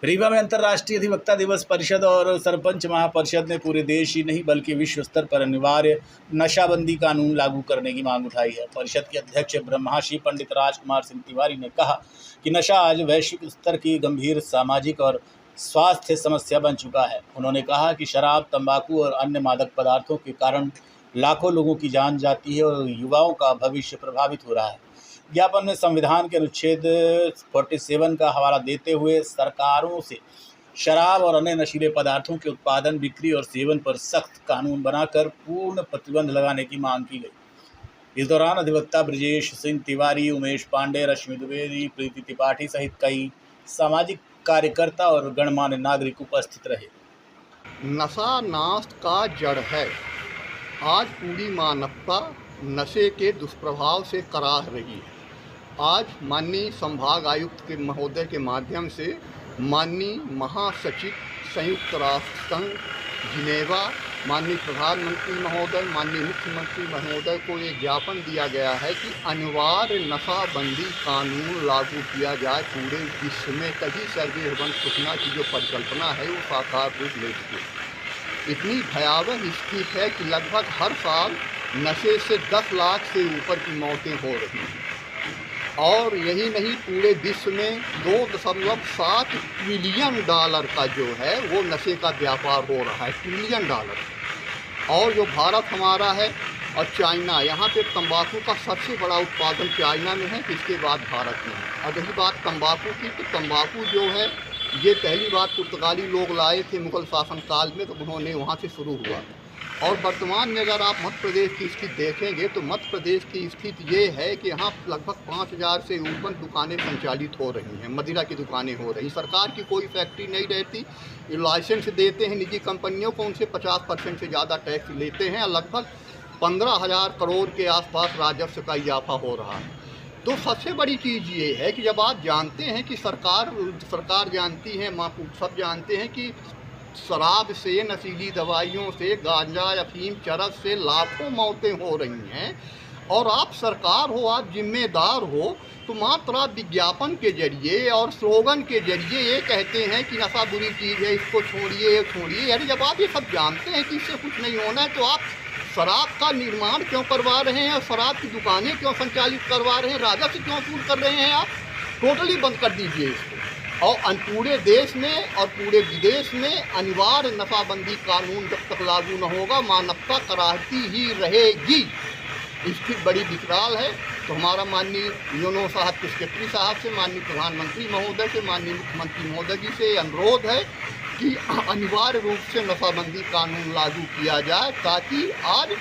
रीवा में अंतर्राष्ट्रीय अधिवक्ता दिवस परिषद और सरपंच महापरिषद ने पूरे देश ही नहीं बल्कि विश्व स्तर पर अनिवार्य नशाबंदी कानून लागू करने की मांग उठाई है। परिषद के अध्यक्ष ब्रह्मश्री पंडित राजकुमार सिंह तिवारी ने कहा कि नशा आज वैश्विक स्तर की गंभीर सामाजिक और स्वास्थ्य समस्या बन चुका है। उन्होंने कहा कि शराब, तंबाकू और अन्य मादक पदार्थों के कारण लाखों लोगों की जान जाती है और युवाओं का भविष्य प्रभावित हो रहा है। ज्ञापन में संविधान के अनुच्छेद 47 का हवाला देते हुए सरकारों से शराब और अन्य नशीले पदार्थों के उत्पादन, बिक्री और सेवन पर सख्त कानून बनाकर पूर्ण प्रतिबंध लगाने की मांग की गई। इस दौरान अधिवक्ता ब्रजेश सिंह तिवारी, उमेश पांडे, रश्मि द्विवेदी, प्रीति त्रिपाठी सहित कई सामाजिक कार्यकर्ता और गणमान्य नागरिक उपस्थित रहे। नशा नाश का जड़ है। आज पूरी मानवता नशे के दुष्प्रभाव से कराह रही है। आज माननीय संभाग आयुक्त के महोदय के माध्यम से माननीय महासचिव संयुक्त राष्ट्र संघ जिनेवा, माननीय प्रधानमंत्री महोदय, माननीय मुख्यमंत्री महोदय को ये ज्ञापन दिया गया है कि अनिवार्य नशाबंदी कानून लागू किया जाए पूरे विश्व में, तभी सर्वभूत सुखना की जो परिकल्पना है वो साकार रूप ले सके। इतनी भयावह स्थिति है कि लगभग हर साल नशे से 10 लाख से ऊपर की मौतें हो रही हैं और यही नहीं, पूरे विश्व में 2.7 ट्रिलियन डॉलर का जो है वो नशे का व्यापार हो रहा है, ट्रिलियन डॉलर। और जो भारत हमारा है और चाइना, यहाँ पे तंबाकू का सबसे बड़ा उत्पादन चाइना में है, इसके बाद भारत में है। और रही बात तंबाकू की, तो तंबाकू जो है ये पहली बात पुर्तगाली लोग लाए थे मुग़ल शासन काल में, तो उन्होंने वहाँ से शुरू हुआ। और वर्तमान में अगर आप मध्य प्रदेश की स्थिति देखेंगे तो मध्य प्रदेश की स्थिति ये है कि यहाँ लगभग 5000 से ऊपर दुकानें संचालित हो रही हैं, मदिरा की दुकानें हो रही। सरकार की कोई फैक्ट्री नहीं रहती, लाइसेंस देते हैं निजी कंपनियों को, उनसे 50% से ज़्यादा टैक्स लेते हैं। लगभग 15,000 करोड़ के आसपास राजस्व का इजाफा हो रहा है। तो सबसे बड़ी चीज़ ये है कि जब आप जानते हैं कि सरकार जानती है, सब जानते हैं कि शराब से, नशीली दवाइयों से, गांजा, अफीम, चरस से लाखों मौतें हो रही हैं और आप सरकार हो, आप जिम्मेदार हो, तो मात्र आप विज्ञापन के जरिए और स्लोगन के जरिए ये कहते हैं कि नशा बुरी चीज़ है, इसको छोड़िए छोड़िए। अरे जब आप ये सब जानते हैं कि इससे कुछ नहीं होना है तो आप शराब का निर्माण क्यों करवा रहे हैं और शराब की दुकानें क्यों संचालित करवा रहे हैं, राजस्व क्यों वसूल कर रहे हैं? आप टोटली बंद कर दीजिए इसको। और पूरे देश में और पूरे विदेश में अनिवार्य नशाबंदी कानून जब तक लागू न होगा, मानवता कराहती ही रहेगी। स्थिति बड़ी विकराल है। तो हमारा माननीय यूनो साहब के सेक्रेटरी साहब से, माननीय प्रधानमंत्री महोदय से, माननीय मुख्यमंत्री महोदय जी से अनुरोध है कि अनिवार्य रूप से नशाबंदी कानून लागू किया जाए, ताकि आज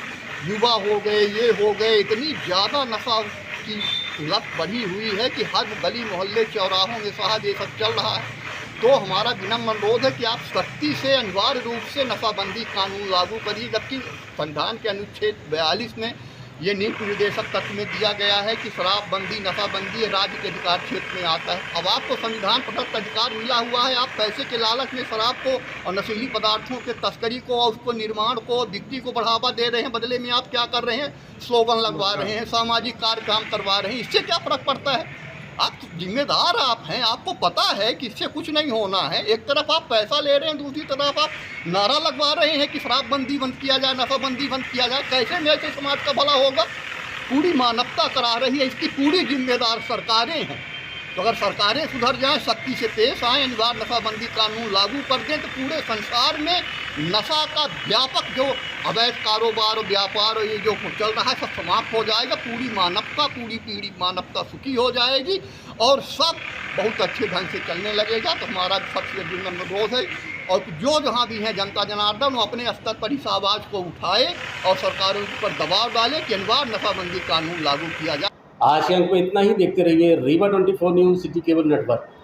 युवा हो गए, ये हो गए, इतनी ज़्यादा नशा की लत बढ़ी हुई है कि हर गली मोहल्ले चौराहों में साहब ये सब चल रहा है। तो हमारा विनम्र अनुरोध है कि आप सख्ती से अनिवार्य रूप से नशाबंदी कानून लागू करिए। जबकि संविधान के अनुच्छेद 42 में ये नीति निर्देशक तत्व में दिया गया है कि शराबबंदी, नशाबंदी राज्य के अधिकार क्षेत्र में आता है। अब आपको संविधान प्रदत्त अधिकार मिला हुआ है, आप पैसे के लालच में शराब को और नशीली पदार्थों के तस्करी को और उसको निर्माण को, बिक्री को बढ़ावा दे रहे हैं। बदले में आप क्या कर रहे हैं? स्लोगन लगवा रहे हैं, सामाजिक कार्यक्रम करवा रहे हैं। इससे क्या फ़र्क पड़ता है? आप जिम्मेदार आप हैं, आपको पता है कि इससे कुछ नहीं होना है। एक तरफ आप पैसा ले रहे हैं, दूसरी तरफ आप नारा लगवा रहे हैं कि शराबबंदी बंद किया जाए, नशाबंदी बंद किया जाए। कैसे में ऐसे समाज का भला होगा? पूरी मानवता करा रही है, इसकी पूरी जिम्मेदार सरकारें हैं। तो अगर सरकारें सुधर जाएं, सख्ती से पेश आएँ, अनिवार्य नशाबंदी कानून लागू कर दें, तो पूरे संसार में नशा का व्यापक जो अवैध कारोबार और व्यापार और ये जो चल रहा है सब समाप्त हो जाएगा। पूरी मानवता, पूरी पीढ़ी मानवता सुखी हो जाएगी और सब बहुत अच्छे ढंग से चलने लगेगा। तो हमारा सबसे विनम्र अनुरोध है और जो जहाँ भी हैं जनता जनार्दन वो अपने स्तर पर इस आवाज़ को उठाए और सरकारों पर दबाव डालें कि अनिवार्य नशाबंदी कानून लागू किया जाए। आज के अंक में इतना ही। देखते रहिए Rewa 24 news, city cable network.